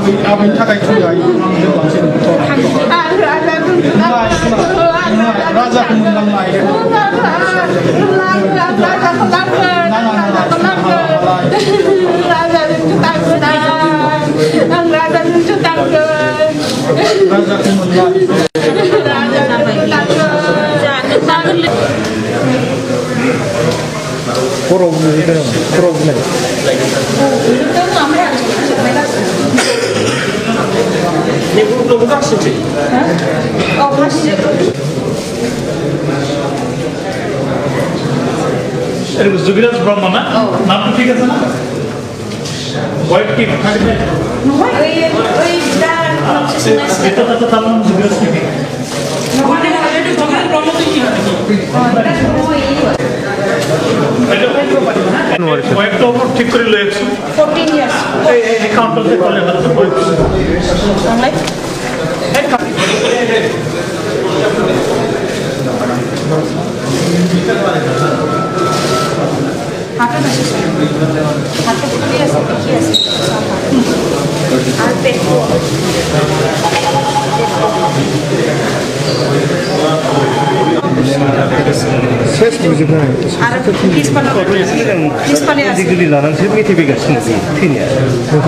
아버님 타가이 투자이 라자 kumundang mai 네, 너무 가시지? 가시지. এটা জুবিরাজ ব্রহ্মা না নামটা ঠিক আছে না হোয়াইট কি খালি ওই এটা তো তার নাম জুবিরাজ কি মানে এটা জুবিরাজ ব্রহ্মা তো কি হয় হোয়াইট ওভার ঠিক করে লয়েছে 14 years এই কাউন্টারতে করলে হচ্ছে অনলাইন হাতে বসে হাতে ফুলি আছে কি আছে আর পেট শেষ বুঝিনা আর পিছপানে আছে দিদি লানানসে মিটিবেগাसिनो थैनाया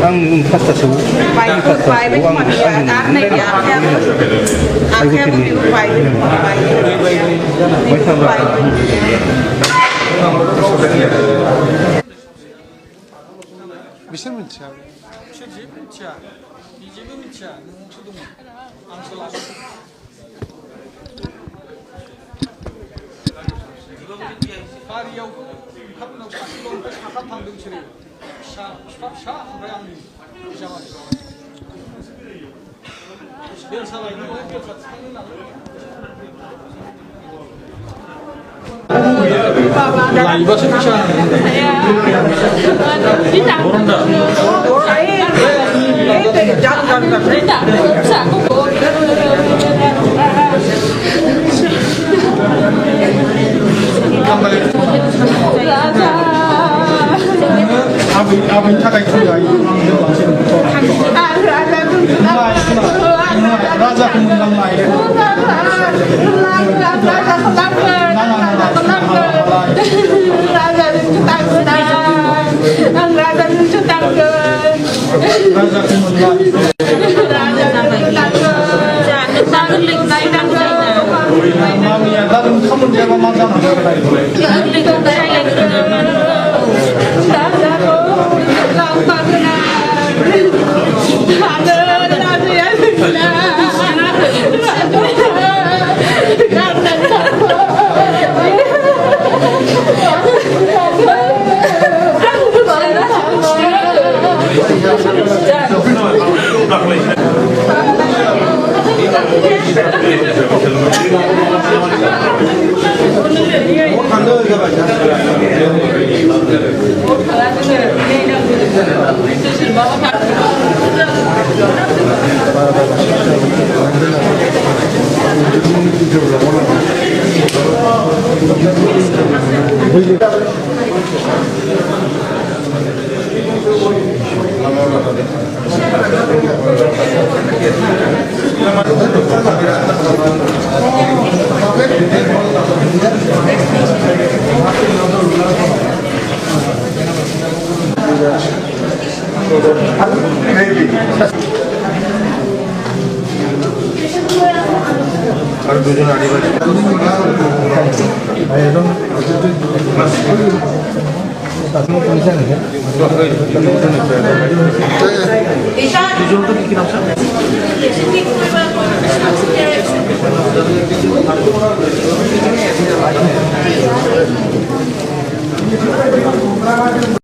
आं फासटासोआव बाय आर नाय आखायाबो बिबो बाय बिसोर मिथिया बिसोर जेबो मिथिया बिजेबो मिथिया नोंसो दङ आंसो लासो बारियावबो ओंखारनायाव सासेल' ओमफ्राय साथाम थांदों बिसोरो फिसा बिफा फिसा ओमफ्राय आंनि बिजामादै बेलसा लायनो बेलसा थिखांनो नालाय लायोबासो फैसा गरमदा 아버님 타가이 투자이 라자 kumundang mai Raja kumundang Mamiya dalam kamu jaga macam আর দুজন আদিবাসী এটা